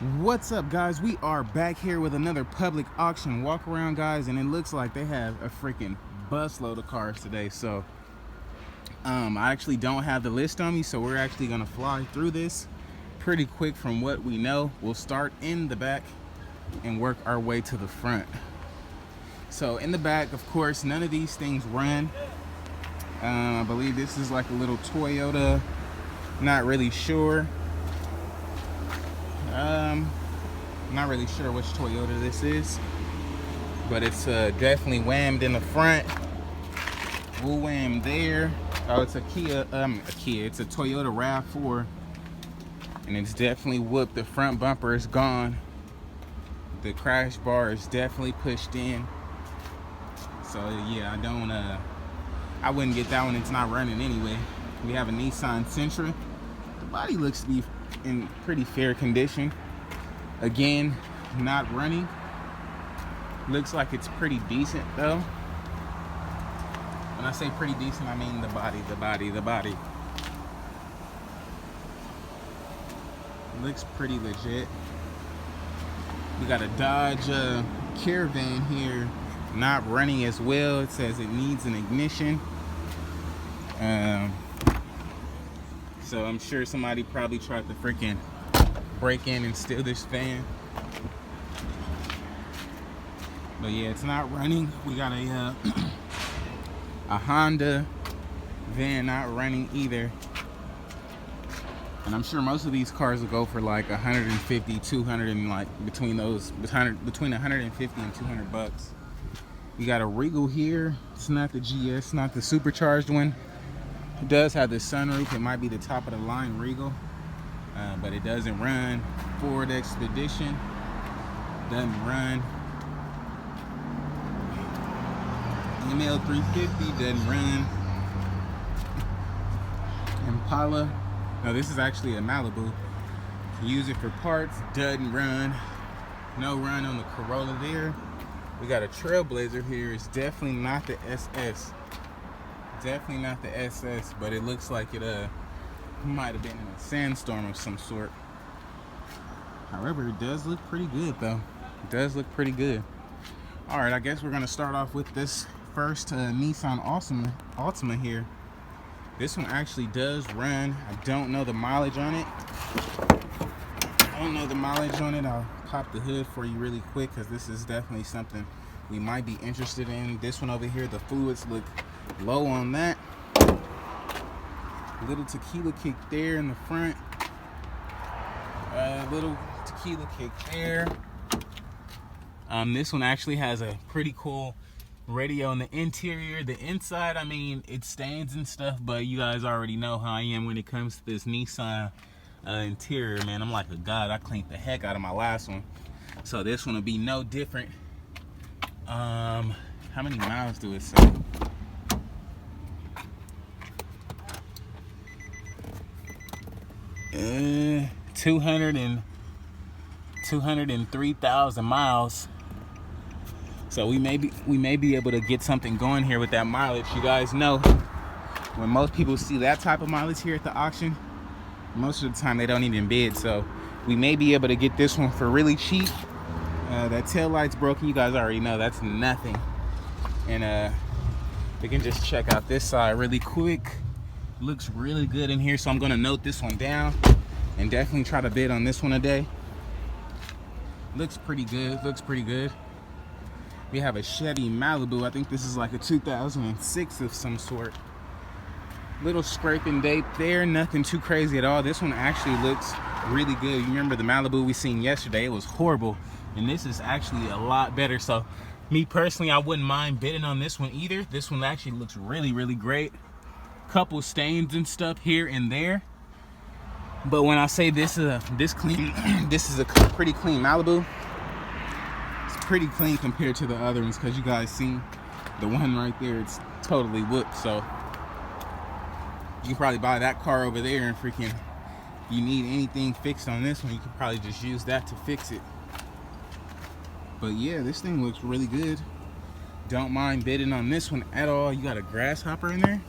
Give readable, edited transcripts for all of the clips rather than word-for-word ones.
What's up, guys? We are back here with another public auction walk around, guys, and it looks like they have a freaking busload of cars today. So I actually don't have the list on me, so we're actually gonna fly through this pretty quick. From what we know, we'll start in the back and work our way to the front. So in the back, of course, none of these things run. I believe this is like a little Toyota, not really sure. Not really sure which Toyota this is, but it's definitely whammed in the front. We'll wham there. Oh, it's a Kia. It's a Toyota RAV4, and it's definitely whooped. The front bumper is gone. The crash bar is definitely pushed in. So yeah, I wouldn't get that one. It's not running anyway. We have a Nissan Sentra. The body looks to be in pretty fair condition. Again, not running. Looks like it's pretty decent though. When I say pretty decent, I mean the body. Looks pretty legit. We got a Dodge Caravan here, not running as well. It says it needs an ignition. So I'm sure somebody probably tried to freaking break in and steal this van. But yeah, it's not running. We got a Honda van not running either. And I'm sure most of these cars will go for like 150, 200, and like between 150 and 200 bucks. We got a Regal here. It's not the GS, not the supercharged one. It does have the sunroof. It might be the top of the line Regal, but it doesn't run. Ford Expedition doesn't run. ML 350 doesn't run. Impala. No, this is actually a Malibu. Can use it for parts. Doesn't run. No run on the Corolla there. We got a Trailblazer here. It's definitely not the SS. Definitely not the SS, but it looks like it might have been in a sandstorm of some sort. However, it does look pretty good though. It does look pretty good. All right, I guess we're gonna start off with this first Nissan Altima here. This one actually does run. I don't know the mileage on it. I'll pop the hood for you really quick because this is definitely something we might be interested in. This one over here, the fluids look low on that. Little tequila kick there in the front. Little tequila kick there. This one actually has a pretty cool radio in the interior. The inside, I mean, it stains and stuff, but you guys already know how I am when it comes to this Nissan interior, man. I'm like a god. I cleaned the heck out of my last one, so this one will be no different. How many miles do it say? 203,000 miles. So we may be able to get something going here with that mileage. You guys know when most people see that type of mileage here at the auction, most of the time they don't even bid. So we may be able to get this one for really cheap. That tail light's broken. You guys already know that's nothing. And we can just check out this side really quick. Looks really good in here, so I'm gonna note this one down and definitely try to bid on this one today. Looks pretty good. We have a Chevy Malibu. I think this is like a 2006 of some sort. Little scraping date there, nothing too crazy at all. This one actually looks really good. You remember the Malibu we seen yesterday? It was horrible, and this is actually a lot better. So me personally, I wouldn't mind bidding on this one either. This one actually looks really great. Couple stains and stuff here and there, but when I say this is a pretty clean Malibu. It's pretty clean compared to the other ones, because you guys seen the one right there, it's totally whooped. So you can probably buy that car over there, and freaking, if you need anything fixed on this one, you could probably just use that to fix it. But yeah, this thing looks really good. Don't mind bidding on this one at all. You got a grasshopper in there?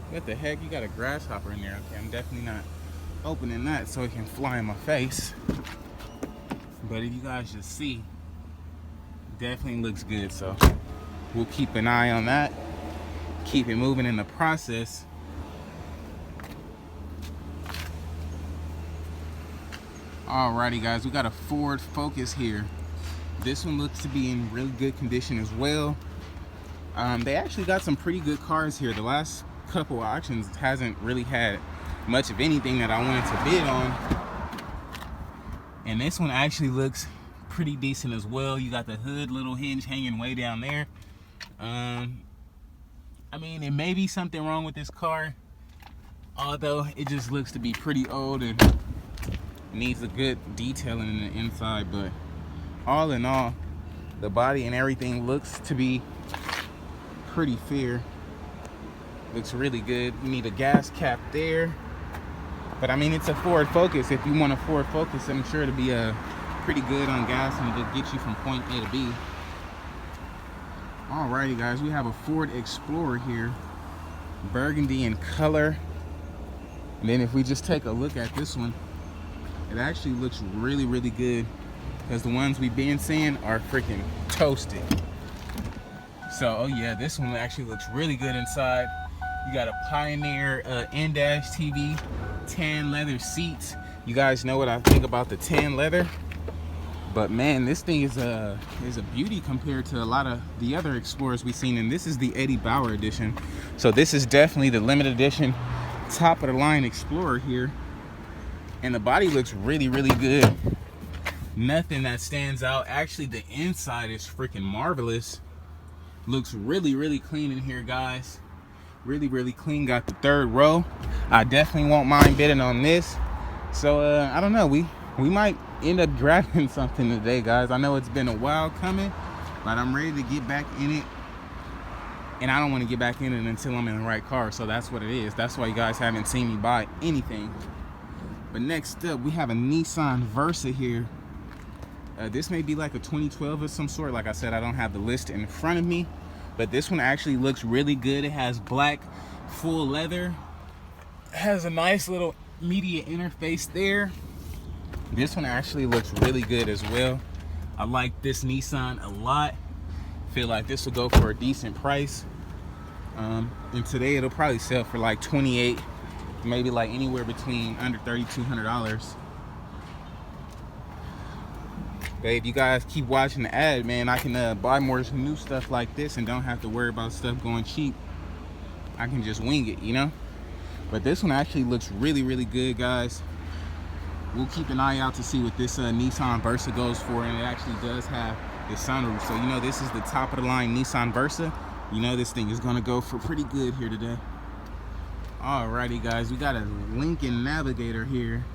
What the heck? You got a grasshopper in there. Okay, I'm definitely not opening that so it can fly in my face. But if you guys just see, definitely looks good. So we'll keep an eye on that, keep it moving in the process. Alrighty guys, we got a Ford Focus here. This one looks to be in really good condition as well. They actually got some pretty good cars here. The last couple auctions hasn't really had much of anything that I wanted to bid on. And this one actually looks pretty decent as well. You got the hood little hinge hanging way down there. I mean, there may be something wrong with this car, although it just looks to be pretty old and needs a good detailing in the inside. But all in all, the body and everything looks to be pretty fair. Looks really good. You need a gas cap there, but I mean, it's a Ford Focus. If you want a Ford Focus, I'm sure it'll be pretty good on gas and it'll get you from point A to B. Alrighty guys, we have a Ford Explorer here, burgundy in color. And then if we just take a look at this one, it actually looks really, really good, because the ones we've been seeing are freaking toasted. So, oh yeah, this one actually looks really good inside. You got a Pioneer in-dash TV, tan leather seats. You guys know what I think about the tan leather, but man, this thing is a beauty compared to a lot of the other Explorers we've seen. And this is the Eddie Bauer edition, so this is definitely the limited edition, top of the line Explorer here. And the body looks really, really good. Nothing that stands out. Actually, the inside is freaking marvelous. Looks really, really clean in here, guys. Really, really clean. Got the third row. I definitely won't mind bidding on this. So I don't know, we might end up grabbing something today, guys. I know it's been a while coming, but I'm ready to get back in it. And I don't want to get back in it until I'm in the right car. So that's what it is. That's why you guys haven't seen me buy anything. But next up, we have a Nissan Versa here. This may be like a 2012 of some sort. Like I said, I don't have the list in front of me, but this one actually looks really good. It has black full leather. It has a nice little media interface there. This one actually looks really good as well. I like this Nissan a lot. Feel like this will go for a decent price. And today it'll probably sell for like 28, maybe like anywhere between under $3,200. But if you guys keep watching the ad, man, I can buy more new stuff like this and don't have to worry about stuff going cheap. I can just wing it, you know? But this one actually looks really, really good, guys. We'll keep an eye out to see what this Nissan Versa goes for, and it actually does have the sunroof. So, you know, this is the top of the line Nissan Versa. You know, this thing is gonna go for pretty good here today. Alrighty, guys, we got a Lincoln Navigator here.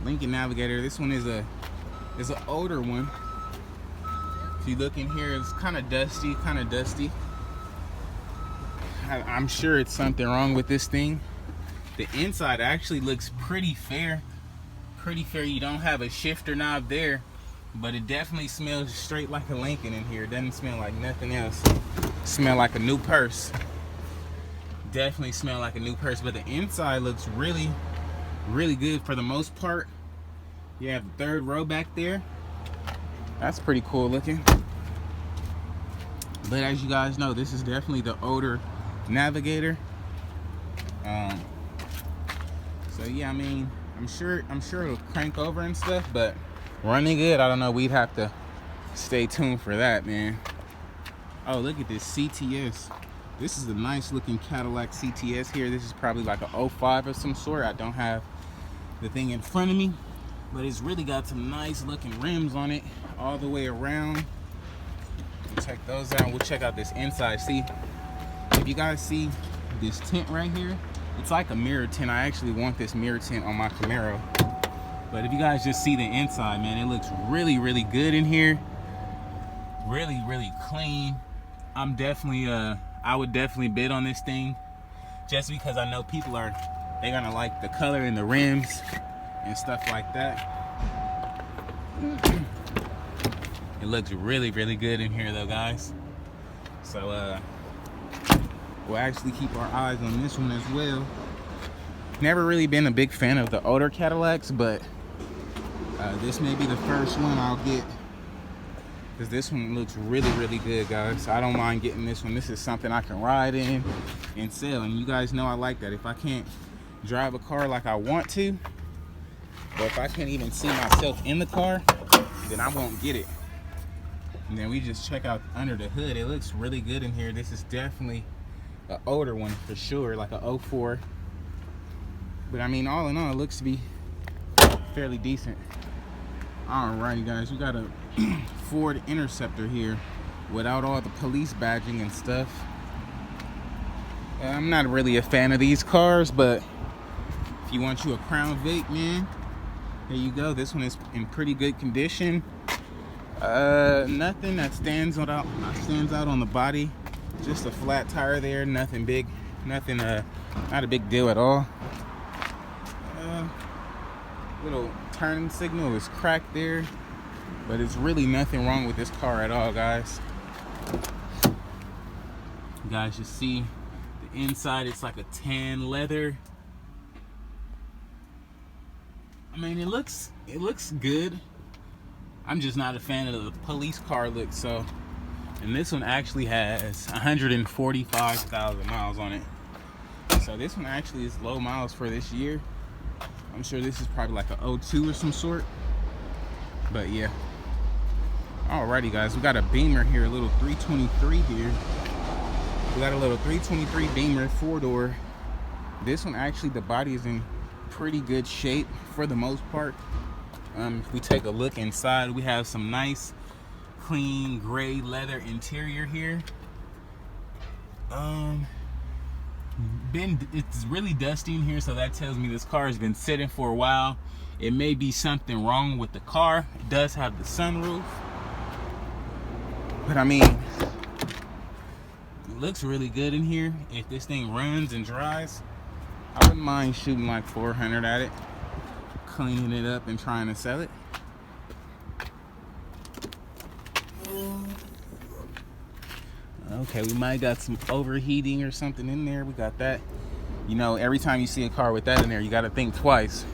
Lincoln Navigator, this one is an older one. If you look in here, it's kind of dusty, I'm sure it's something wrong with this thing. The inside actually looks pretty fair. You don't have a shifter knob there, but it definitely smells straight like a Lincoln in here. It doesn't smell like nothing else. Smell like a new purse. Definitely smell like a new purse. But the inside looks really, really good for the most part. You have the third row back there. That's pretty cool looking. But as you guys know, this is definitely the older Navigator. So yeah, I mean, I'm sure it'll crank over and stuff, but running good, I don't know. We'd have to stay tuned for that, man. Oh, look at this CTS. This is a nice looking Cadillac CTS here. This is probably like a 05 of some sort. I don't have the thing in front of me, but it's really got some nice looking rims on it all the way around. Check those out. We'll check out this inside. See, if you guys see this tint right here, it's like a mirror tint. I actually want this mirror tint on my Camaro. But if you guys just see the inside, man, it looks really, really good in here. Really, really clean. I'm definitely I would definitely bid on this thing, just because I know people they're gonna like the color and the rims and stuff like that. It looks really, really good in here though, guys. So we'll actually keep our eyes on this one as well. Never really been a big fan of the older Cadillacs, but This may be the first one I'll get, because this one looks really, really good, guys. So I don't mind getting this one. This is something I can ride in and sell, and you guys know I like that. If I can't drive a car like I want to, or if I can't even see myself in the car, then I won't get it. And then we just check out under the hood. It looks really good in here. This is definitely an older one for sure, like a 04. But I mean, all in all, it looks to be fairly decent. Alrighty, guys, we got a Ford Interceptor here without all the police badging and stuff. I'm not really a fan of these cars, but if you want you a Crown Vic, man, there you go. This one is in pretty good condition. Nothing that stands out on the body. Just a flat tire there. Nothing big. Nothing. Not a big deal at all. Little turning signal is cracked there, but it's really nothing wrong with this car at all, guys. You guys just see the inside. It's like a tan leather. I mean, it looks good. I'm just not a fan of the police car look. So, and this one actually has 145,000 miles on it. So this one actually is low miles for this year. I'm sure this is probably like a 02 or some sort. But yeah. Alrighty, guys, we got a Beamer here, a little 323 here. We got a little 323 Beamer, 4-door. This one actually, the body is in pretty good shape for the most part. If we take a look inside, we have some nice, clean gray leather interior here. It's really dusty in here, so that tells me this car has been sitting for a while. It may be something wrong with the car. It does have the sunroof, but I mean, it looks really good in here. If this thing runs and dries, I wouldn't mind shooting like 400 at it, cleaning it up and trying to sell it. Okay, we might got some overheating or something in there. We got that. You know, every time you see a car with that in there, you got to think twice.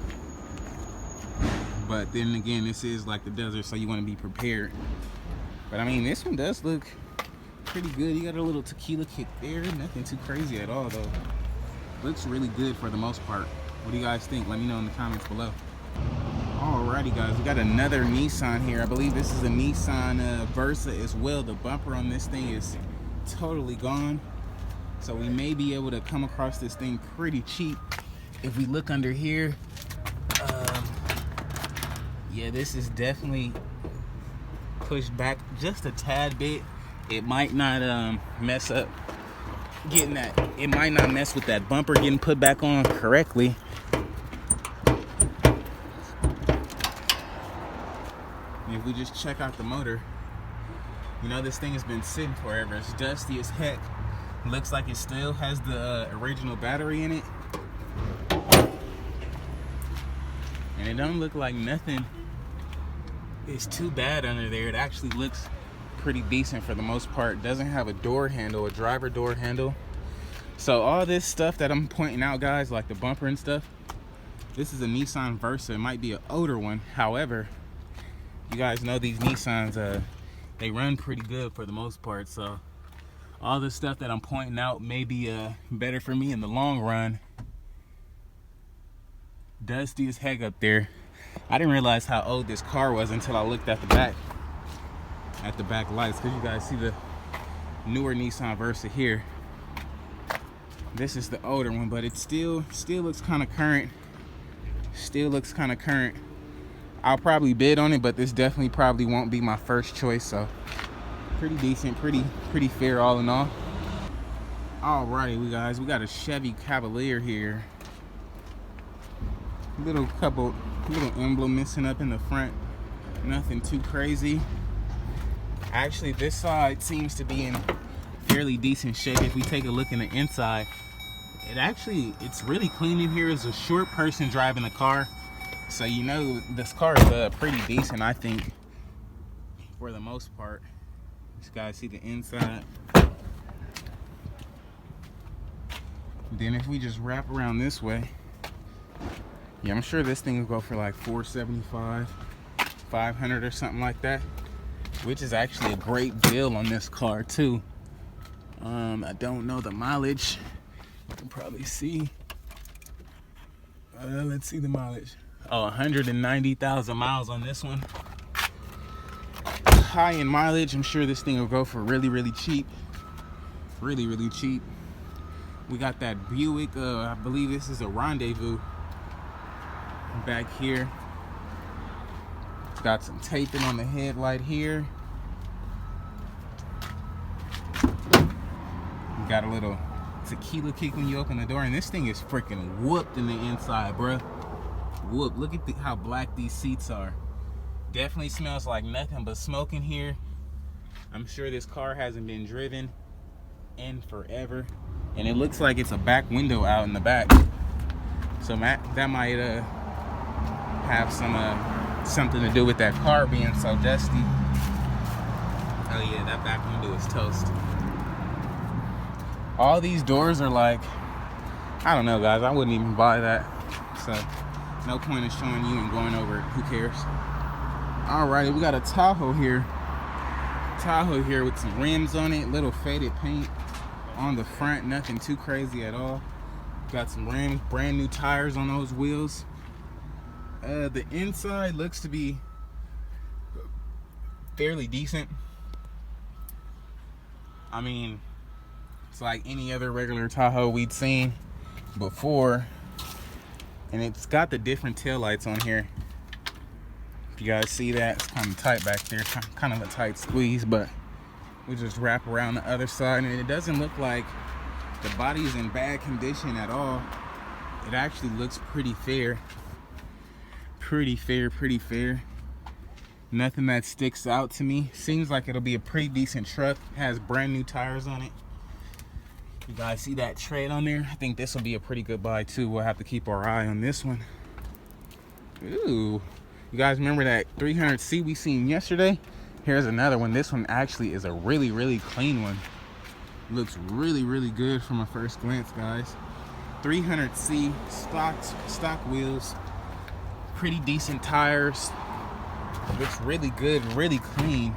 But then again, this is like the desert, so you want to be prepared. But I mean, this one does look pretty good. You got a little tequila kick there. Nothing too crazy at all, though. Looks really good for the most part. What do you guys think? Let me know in the comments below. Alrighty, guys, we got another Nissan here. I believe this is a Nissan Versa as well. The bumper on this thing is totally gone, so we may be able to come across this thing pretty cheap. If we look under here, yeah, this is definitely pushed back just a tad bit. It might not mess up getting that. It might not mess with that bumper getting put back on correctly. If we just check out the motor, you know, this thing has been sitting forever. It's dusty as heck. Looks like it still has the original battery in it. And it don't look like nothing is too bad under there. It actually looks pretty decent for the most part. Doesn't have a door handle, a driver door handle. So all this stuff that I'm pointing out, guys, like the bumper and stuff, this is a Nissan Versa. It might be an older one. However, you guys know these Nissans, they run pretty good for the most part. So all the stuff that I'm pointing out may be better for me in the long run. Dusty as heck up there. I didn't realize how old this car was until I looked at the back lights, because you guys see the newer Nissan Versa here. This is the older one, but it still looks kind of current. Still looks kind of current. I'll probably bid on it, but this definitely probably won't be my first choice. So pretty decent, pretty fair all in all. Alrighty, we got a Chevy Cavalier here. Little emblem missing up in the front. Nothing too crazy. Actually, this side seems to be in fairly decent shape. If we take a look in the inside, it's really clean in here. As a short person driving the car, so you know this car is pretty decent, I think, for the most part. You guys see the inside. Then if we just wrap around this way, yeah, I'm sure this thing will go for like $475. $500 or something like that, which is actually a great deal on this car too. I don't know the mileage. You can probably see. Let's see the mileage. Oh, 190,000 miles on this one. High in mileage. I'm sure this thing will go for really cheap. Really cheap. We got that Buick. I believe this is a Rendezvous back here. Got some taping on the headlight here. You got a little tequila kick when you open the door, and this thing is freaking whooped in the inside, bruh. Whoop. Look at how black these seats are. Definitely smells like nothing but smoke in here. I'm sure this car hasn't been driven in forever, and it looks like it's a back window out in the back, so that might have something to do with that car being so dusty. Oh yeah, that back window is toast. All these doors are like, I don't know, guys, I wouldn't even buy that, so no point in showing you and going over it. Who cares? Alrighty, we got a Tahoe here with some rims on it, little faded paint on the front, nothing too crazy at all. Got some rims, brand new tires on those wheels. The inside looks to be fairly decent. I mean, it's like any other regular Tahoe we'd seen before, and it's got the different taillights on here. If you guys see that, it's kind of tight back there, kind of a tight squeeze, but we just wrap around the other side, and it doesn't look like the body is in bad condition at all. It actually looks pretty fair. Pretty fair. Nothing that sticks out to me. Seems like it'll be a pretty decent truck. Has brand new tires on it. You guys see that tread on there? I think this will be a pretty good buy too. We'll have to keep our eye on this one. Ooh. You guys remember that 300C we seen yesterday? Here's another one. This one actually is a really clean one. Looks really good from a first glance, guys. 300C, stock wheels, pretty decent tires. Looks really good, really clean.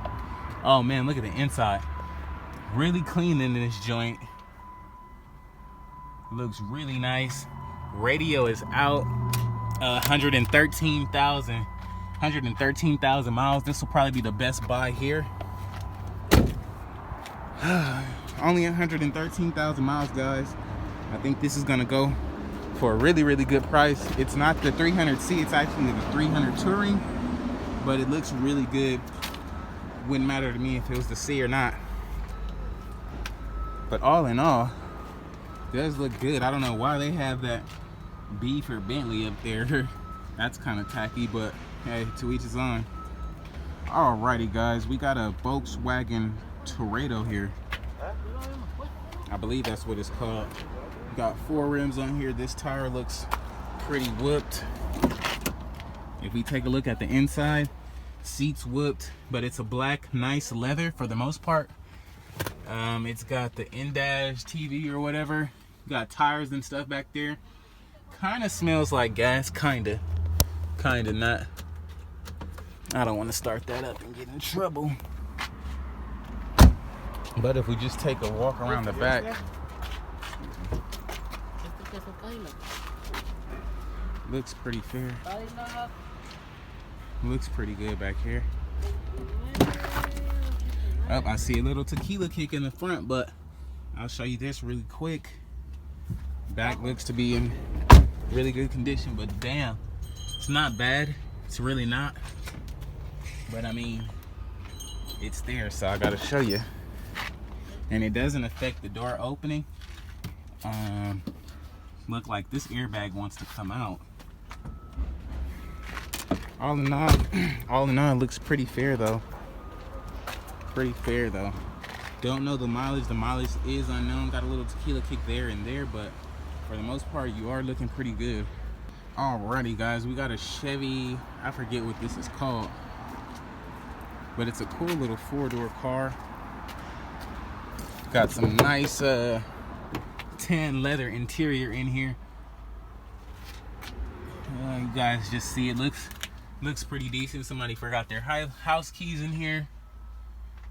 Oh man, look at the inside. Really clean in this joint. Looks really nice. Radio is out. 113,000 miles. This will probably be the best buy here. Only 113,000 miles, guys. I think this is gonna go for a really good price. It's not the 300C, it's actually the 300 Touring, but it looks really good. Wouldn't matter to me if it was the C or not. But all in all, it does look good. I don't know why they have that B for Bentley up there. That's kind of tacky, but hey, to each his own. Alrighty, guys, we got a Volkswagen Toretto here. I believe that's what it's called. Got 4 rims on here. This tire looks pretty whooped. If we take a look at the inside, seats whooped, but it's a black, nice leather for the most part. It's got the in-dash TV or whatever. Got tires and stuff back there. Kind of smells like gas, kind of not. I don't want to start that up and get in trouble. But if we just take a walk around the back, looks pretty fair. Looks pretty good back here. Oh, I see a little tequila kick in the front, but I'll show you this really quick. Back looks to be in really good condition, but damn, it's not bad. It's really not. But I mean, it's there, so I gotta show you. And it doesn't affect the door opening. Look like this airbag wants to come out. All in all, it looks pretty fair though. Don't know the mileage. The mileage is unknown. Got a little tequila kick there and there, but for the most part, you are looking pretty good. Alrighty, guys, we got a Chevy. I forget what this is called, but it's a cool little 4-door car. Got some nice tan leather interior in here. You guys just see it looks Looks pretty decent. Somebody forgot their house keys in here,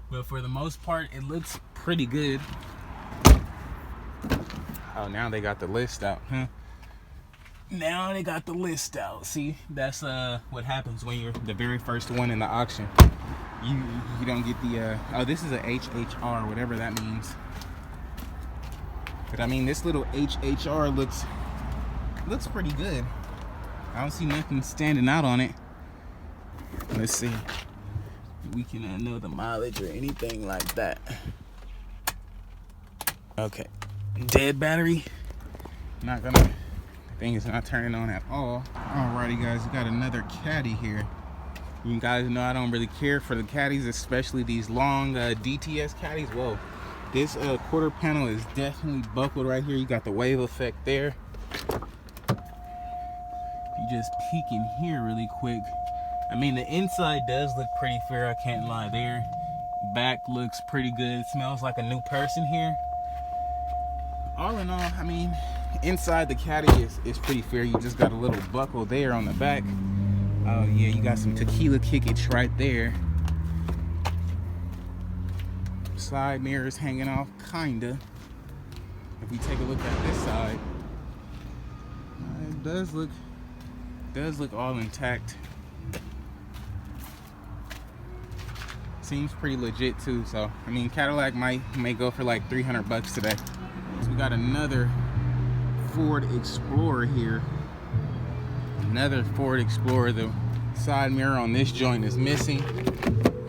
but for the most part, it looks pretty good. Oh, now they got the list out, huh? Now they got the list out. See, that's what happens when you're the very first one in the auction. You don't get the oh, this is a HHR, whatever that means. But I mean, this little HHR looks pretty good. I don't see nothing standing out on it. Let's see. We cannot know the mileage or anything like that. Okay. Dead battery. Not gonna. The thing is not turning on at all. Alrighty, guys. We got another caddy here. You guys know I don't really care for the caddies, especially these long DTS caddies. Whoa. This quarter panel is definitely buckled right here. You got the wave effect there. You just peek in here really quick. I mean, the inside does look pretty fair, I can't lie there. Back looks pretty good. It smells like a new person here. All in all, I mean, inside the caddy is pretty fair. You just got a little buckle there on the back. Oh yeah, you got some tequila kickage right there. Side mirrors hanging off, kinda. If we take a look at this side, it does look all intact. Seems pretty legit too. So I mean, Cadillac may go for like 300 bucks today. So we got another Ford Explorer here. Another Ford Explorer. The side mirror on this joint is missing.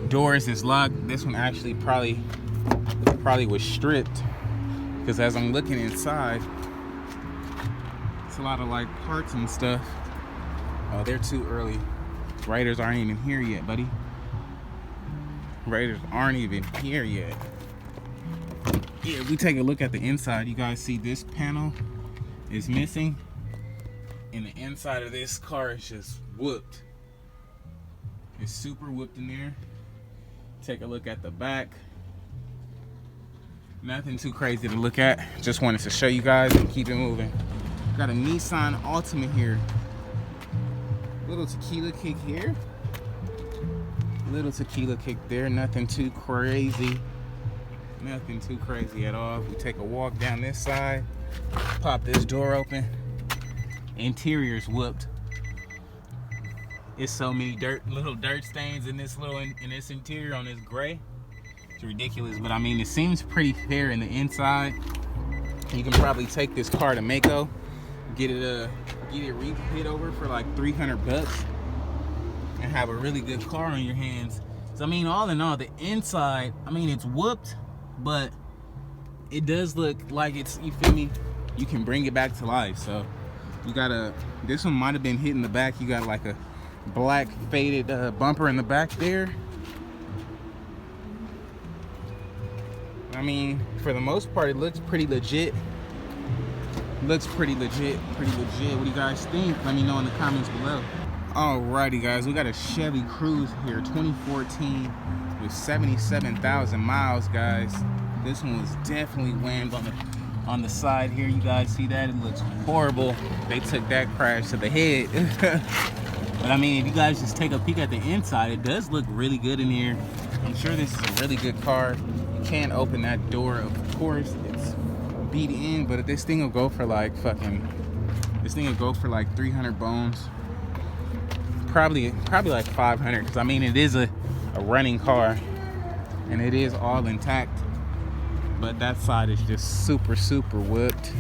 Doors is locked. This one actually probably was stripped, because as I'm looking inside, it's a lot of like parts and stuff. Oh, they're too early. Raiders aren't even here yet, buddy. Raiders aren't even here yet. Yeah, if we take a look at the inside, you guys see this panel is missing, and the inside of this car is just whooped. It's super whooped in there. Take a look at the back. Nothing too crazy to look at. Just wanted to show you guys and keep it moving. Got a Nissan Altima here. Little tequila kick here. Little tequila kick there. Nothing too crazy. Nothing too crazy at all. If we take a walk down this side, pop this door open. Interior's whooped. It's so many little dirt stains in this interior on this gray. It's ridiculous, but I mean, it seems pretty fair in the inside. You can probably take this car to Mako, get it refit over for like 300 bucks, and have a really good car on your hands. So I mean, all in all, the inside, I mean, it's whooped, but it does look like it's, you feel me, you can bring it back to life. So you got this one might have been hit in the back. You got like a black faded bumper in the back there. I mean, for the most part, it looks pretty legit. Looks pretty legit, What do you guys think? Let me know in the comments below. Alrighty, guys, we got a Chevy Cruze here, 2014, with 77,000 miles, guys. This one was definitely whammed on the side here. You guys see that? It looks horrible. They took that crash to the head. But I mean, if you guys just take a peek at the inside, it does look really good in here. I'm sure this is a really good car. You can't open that door, of course. It's beat in, but this thing will go for like this thing will go for like 300 bones. Probably like 500, because I mean, it is a running car and it is all intact, but that side is just super whooped.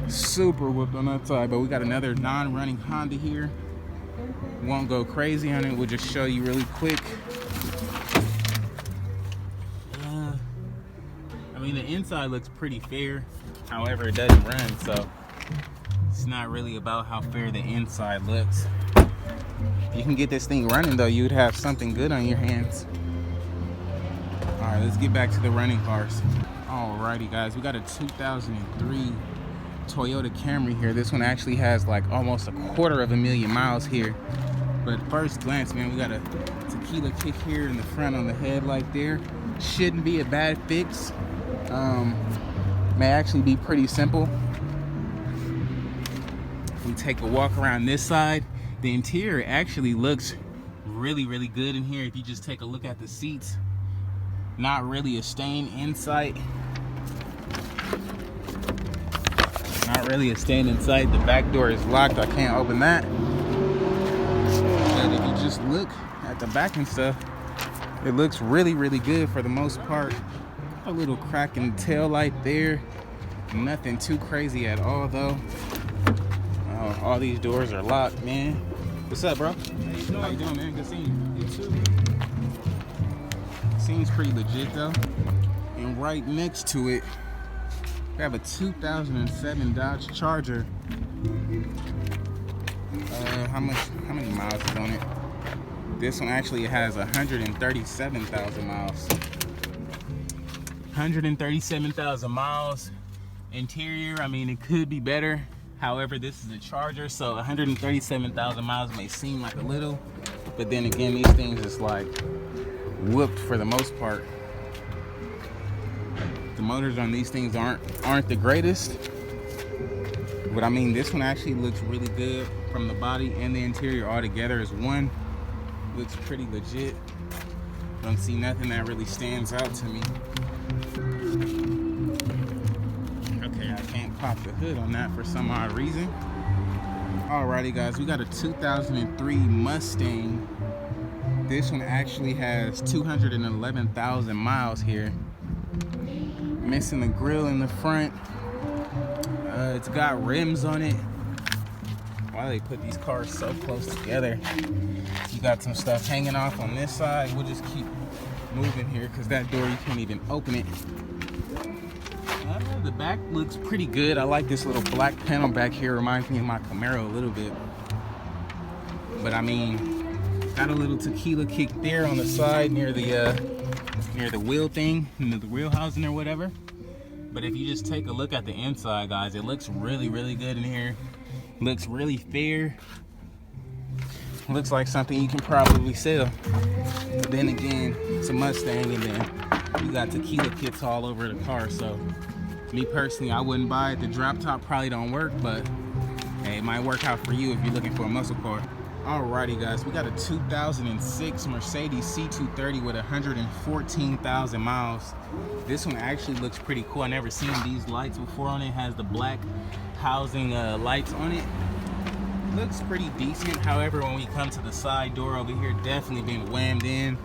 Super whooped on that side. But we got another non-running Honda here. Won't go crazy on it, we'll just show you really quick. I mean, the inside looks pretty fair, however it doesn't run, so it's not really about how fair the inside looks. If you can get this thing running though, you would have something good on your hands. Alright, let's get back to the running cars. Alrighty, guys, we got a 2003 Toyota Camry here. This one actually has like almost 250,000 miles here. But first glance, man, we got a tequila kick here in the front on the headlight there. Shouldn't be a bad fix. May actually be pretty simple. If we take a walk around this side, The interior actually looks really, really good in here. If you just take a look at the seats, not really a stain in sight. Not really a stain in sight. The back door is locked. I can't open that. But if you just look at the back and stuff, it looks really, really good for the most part. A little crack in the tail light there. Nothing too crazy at all though. Oh, all these doors are locked, man. What's up, bro? How you doing, man? Good seeing you. You too. Seems pretty legit though. And right next to it, we have a 2007 Dodge Charger. How many miles is on it? This one actually has 137,000 miles. 137,000 miles. Interior, I mean, it could be better. However, this is a Charger, so 137,000 miles may seem like a little, but then again, these things is like whooped for the most part. The motors on these things aren't the greatest, but I mean, this one actually looks really good from the body and the interior all together as one. Looks pretty legit. Don't see nothing that really stands out to me. Okay, I can't pop the hood on that for some odd reason. Alrighty guys, we got a 2003 Mustang. This one actually has 211,000 miles here. Missing the grill in the front. It's got rims on it. Why they put these cars so close together? You got some stuff hanging off on this side. We'll just keep moving here because that door, you can't even open it. The back looks pretty good. I like this little black panel back here. Reminds me of my Camaro a little bit. But I mean, got a little tequila kick there on the side near the wheel thing, the wheel housing or whatever. But if you just take a look at the inside, guys, it looks really, really good in here. Looks really fair. Looks like something you can probably sell. But then again, it's a Mustang, and then you got tequila kits all over the car. So me personally, I wouldn't buy it. The drop top probably don't work, but hey, it might work out for you if you're looking for a muscle car. Alrighty guys, we got a 2006 Mercedes C230 with 114,000 miles. This one actually looks pretty cool. I never seen these lights before on it. It has the black housing lights on it. Looks pretty decent. However, when we come to the side door over here, definitely been whammed in.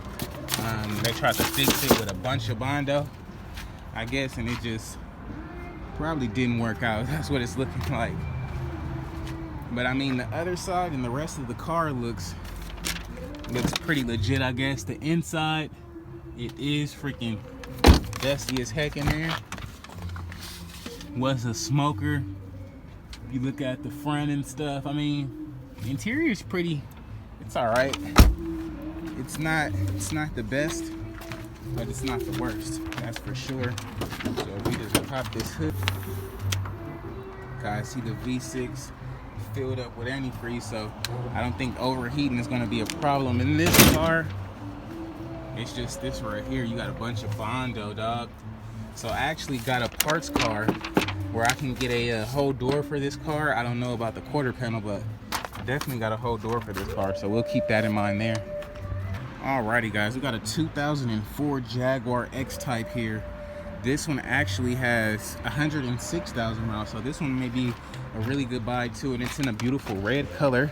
They tried to fix it with a bunch of Bondo, I guess, and it just probably didn't work out. That's what it's looking like. But I mean, the other side and the rest of the car looks pretty legit, I guess. The inside, it is freaking dusty as heck in there. Was a smoker. You look at the front and stuff. I mean, the interior is pretty. It's all right. It's not the best, but it's not the worst. That's for sure. So if we just pop this hood, guys, see the V6 filled up with antifreeze, so I don't think overheating is going to be a problem in this car. It's just this right here. You got a bunch of Bondo, dog. So I actually got a parts car where I can get a whole door for this car. I don't know about the quarter panel, but I definitely got a whole door for this car, so we'll keep that in mind there. Alrighty guys, we got a 2004 Jaguar X-Type here. This one actually has 106,000 miles, so this one may be a really good buy too, and it's in a beautiful red color.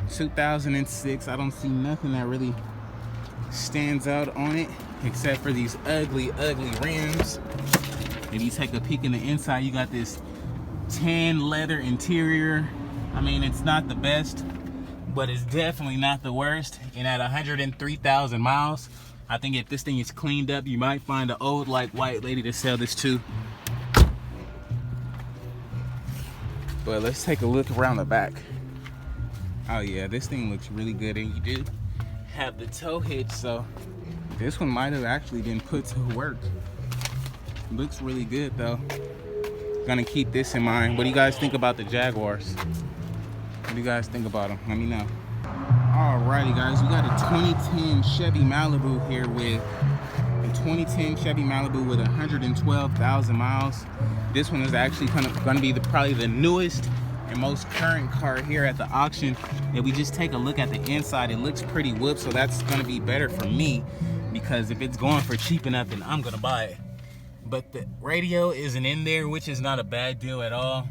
2006, I don't see nothing that really stands out on it except for these ugly rims. If you take a peek in the inside, you got this tan leather interior. I mean, it's not the best, but it's definitely not the worst. And at 103,000 miles, I think if this thing is cleaned up, you might find an old like white lady to sell this to. But let's take a look around the back. Oh yeah, this thing looks really good, and you do have the tow hitch, so this one might have actually been put to work. Looks really good though. Gonna keep this in mind. What do you guys think about the Jaguars? What do you guys think about them? Let me know. Alrighty guys, we got a 2010 Chevy Malibu here with a 2010 Chevy Malibu with 112,000 miles. This one is actually gonna be probably the newest and the most current car here at the auction. If we just take a look at the inside, it looks pretty whooped, so that's gonna be better for me, because if it's going for cheap enough, then I'm gonna buy it. But the radio isn't in there, which is not a bad deal at all.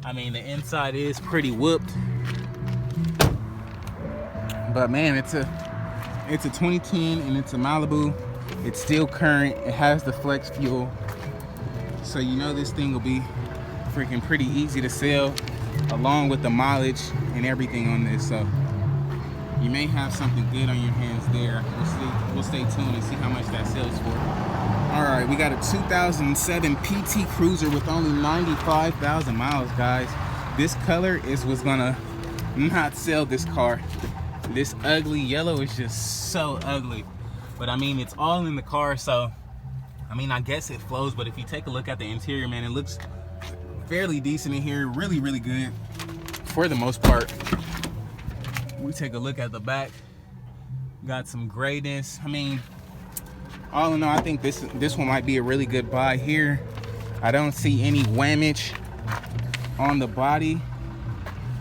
I mean, the inside is pretty whooped. But man, it's a 2010 and it's a Malibu. It's still current. It has the flex fuel. So you know this thing will be freaking pretty easy to sell, along with the mileage and everything on this. So you may have something good on your hands there. We'll stay tuned and see how much that sells for. All right, we got a 2007 PT Cruiser with only 95,000 miles, guys. This color is what's gonna not sell this car. This ugly yellow is just so ugly. But I mean, it's all in the car, so I mean, I guess it flows. But if you take a look at the interior, man, it looks fairly decent in here. Really, really good for the most part. We take a look at the back. Got some grayness. I mean, all in all, I think this one might be a really good buy here. I don't see any whammage on the body.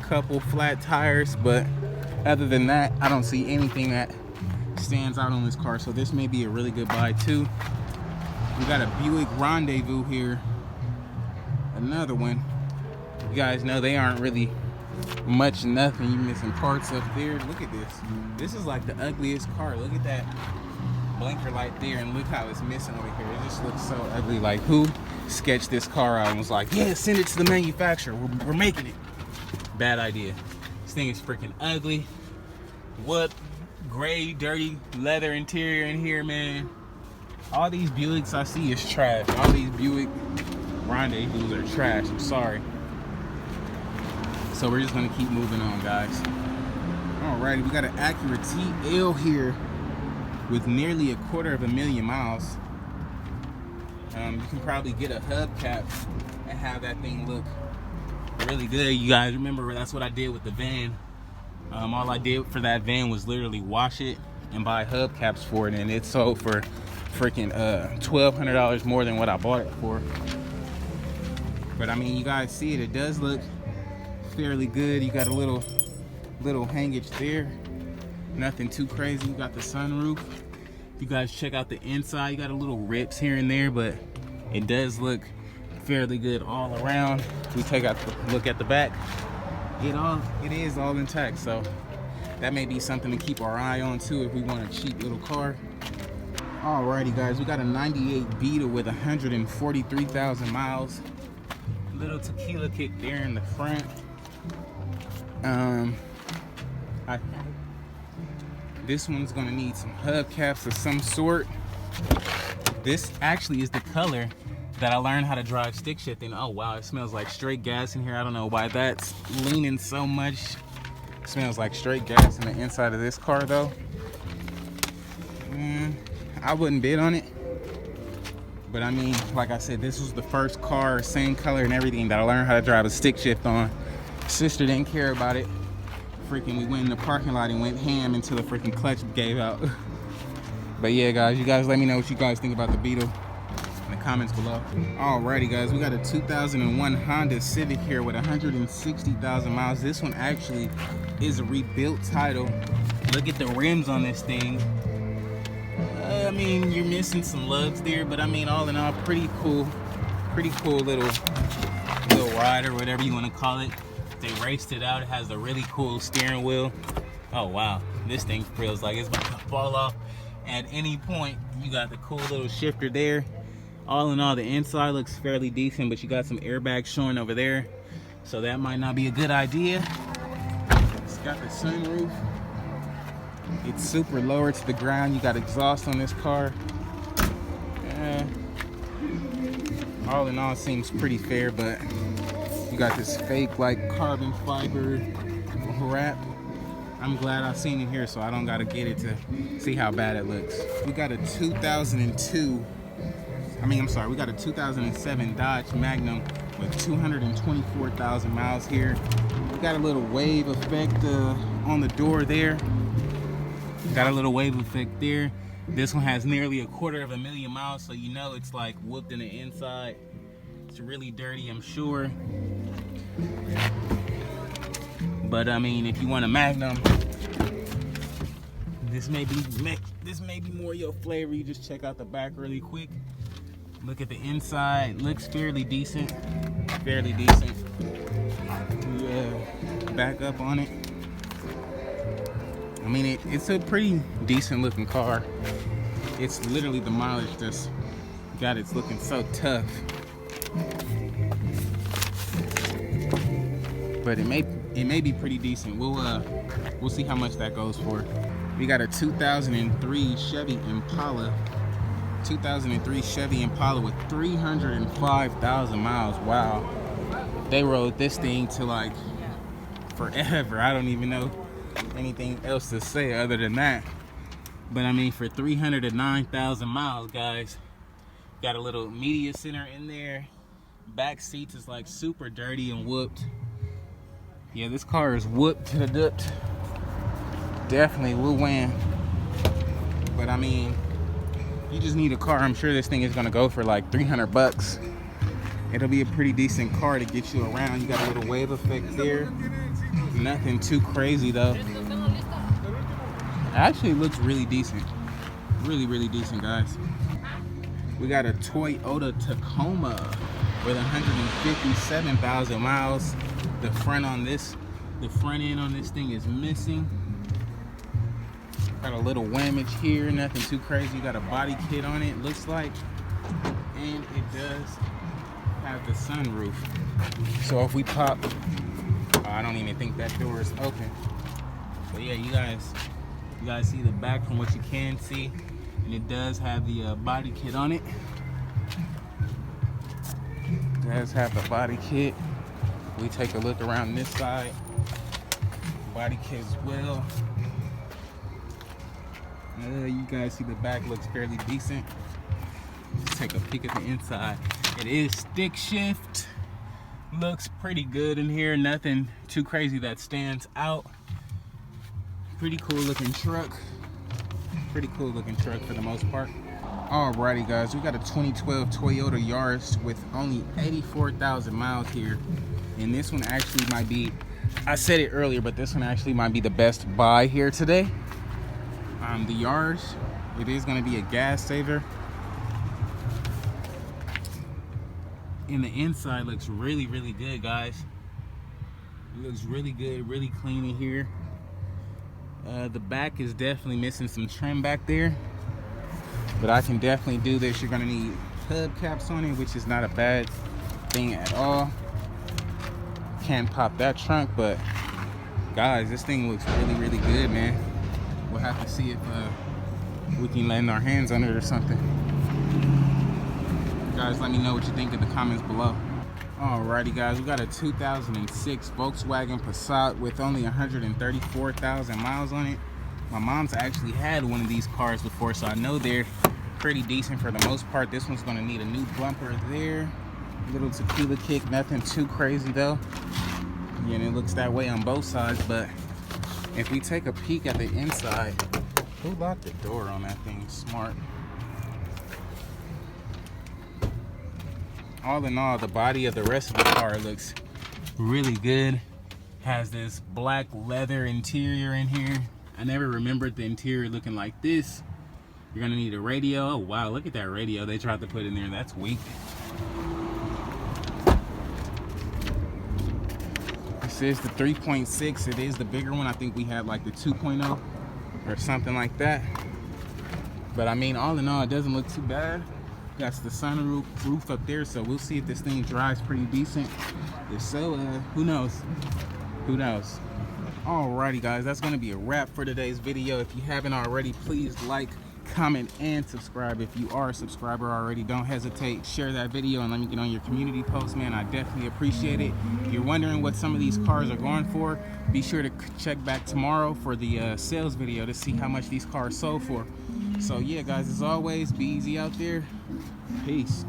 Couple flat tires, but other than that, I don't see anything that stands out on this car. So this may be a really good buy too. We got a Buick Rendezvous here. Another one. You guys know they aren't really much nothing. You're missing parts up there. Look at this. This is like the ugliest car. Look at that blinker light there, and look how it's missing over here. It just looks so ugly. Like, who sketched this car out and was like, yeah, send it to the manufacturer, we're making it? Bad idea. This thing is freaking ugly. What gray, dirty leather interior in here, man. All these Buicks I see is trash. All these Buick Rendezvous are trash. I'm sorry. So we're just gonna keep moving on, guys. Alrighty, we got an Acura TL here with nearly 250,000 miles. You can probably get a hubcap and have that thing look really good. You guys remember, that's what I did with the van. All I did for that van was literally wash it and buy hubcaps for it, and it sold for freaking $1,200 more than what I bought it for. But I mean, you guys see it does look fairly good. You got a little hangage there, nothing too crazy. You got the sunroof. You guys check out the inside. You got a little rips here and there, but it does look fairly good all around. We take a look at the back. It is all intact, so that may be something to keep our eye on too if we want a cheap little car. Alrighty, guys, we got a 98 Beetle with 143,000 miles. Little tequila kit there in the front. This one's gonna need some hubcaps of some sort. This actually is the color that I learned how to drive stick shifting. Oh wow, it smells like straight gas in here. I don't know why that's leaning so much. It smells like straight gas in the inside of this car though. I wouldn't bid on it. But I mean, like I said, this was the first car, same color and everything, that I learned how to drive a stick shift on. Sister didn't care about it. Freaking, we went in the parking lot and went ham until the freaking clutch gave out. But yeah, guys, you guys let me know what you guys think about the Beetle in the comments below. Alrighty, guys, we got a 2001 Honda Civic here with 160,000 miles. This one actually is a rebuilt title. Look at the rims on this thing. I mean, you're missing some lugs there, but I mean, all in all, pretty cool little ride, or whatever you want to call it. They raced it out. It has a really cool steering wheel. Oh wow, this thing feels like it's about to fall off at any point. You got the cool little shifter there. All in all, the inside looks fairly decent, but you got some airbags showing over there, so that might not be a good idea. It's got the sunroof. It's super lower to the ground. You got exhaust on this car. All in all, it seems pretty fair, but you got this fake like carbon fiber wrap. I'm glad I've seen it here, so I don't gotta get it to see how bad it looks. We got a 2007 Dodge Magnum with 224,000 miles here. We got a little wave effect on the door there. Got a little wave effect there. This one has nearly 250,000 miles, so you know it's like whooped in the inside. It's really dirty, I'm sure. But I mean, if you want a Magnum, this may be more your flavor. You just check out the back really quick. Look at the inside. Looks fairly decent. Fairly decent. Back up on it. I mean, it's a pretty decent looking car. It's literally the mileage that's got it's looking so tough. But it may be pretty decent. We'll see how much that goes for. We got a 2003 Chevy Impala. 2003 Chevy Impala with 305,000 miles. Wow. They rode this thing to like forever. I don't even know anything else to say other than that. But I mean, for 309,000 miles, guys, got a little media center in there. Back seats is like super dirty and whooped. Yeah, this car is whooped to the dirt. Definitely will win. But I mean, you just need a car. I'm sure this thing is gonna go for like 300 bucks. It'll be a pretty decent car to get you around. You got a little wave effect there. Nothing too crazy though. Actually, it looks really decent. Really, really decent, guys. We got a Toyota Tacoma with 157,000 miles. The front end on this thing is missing. Got a little whammage here, nothing too crazy. You got a body kit on it, looks like. And it does have the sunroof. So if we pop, I don't even think that door is open. But yeah, you guys see the back from what you can see. And it does have the body kit on it. It does have the body kit. We take a look around this side. Body kit as well. You guys see the back looks fairly decent. Let's take a peek at the inside. It is stick shift. Looks pretty good in here. Nothing too crazy that stands out. Pretty cool looking truck. Pretty cool looking truck for the most part. Alrighty guys, we got a 2012 Toyota Yaris with only 84,000 miles here. And this one actually might be, I said it earlier, but this one actually might be the best buy here today. The Yaris, it is going to be a gas saver. And the inside looks really, really good, guys. It looks really good, really clean in here. The back is definitely missing some trim back there. But I can definitely do this. You're going to need hubcaps on it, which is not a bad thing at all. Can't pop that trunk, but guys, this thing looks really, really good, man. We'll have to see if we can land our hands on it or something. Guys, let me know what you think in the comments below. Alrighty guys, we got a 2006 Volkswagen Passat with only 134,000 miles on it. My mom's actually had one of these cars before, so I know they're pretty decent for the most part. This one's gonna need a new bumper there. Little tequila kick, nothing too crazy though. Yeah, and it looks that way on both sides, but if we take a peek at the inside, who locked the door on that thing? Smart. All in all, the body of the rest of the car looks really good. Has this black leather interior in here. I never remembered the interior looking like this. You're gonna need a radio. Oh wow, look at that radio they tried to put in there. That's weak. This is the 3.6. It is the bigger one. I think we had like the 2.0 or something like that. But I mean, all in all, it doesn't look too bad. That's the sunroof up there, so we'll see if this thing drives pretty decent. If so, who knows? Who knows? Alrighty guys, that's gonna be a wrap for today's video. If you haven't already, please like, comment, and subscribe. If you are a subscriber already, don't hesitate, share that video and let me get on your community post, man. I definitely appreciate it. If you're wondering what some of these cars are going for, be sure to check back tomorrow for the sales video to see how much these cars sold for. So yeah guys, as always, be easy out there. Peace.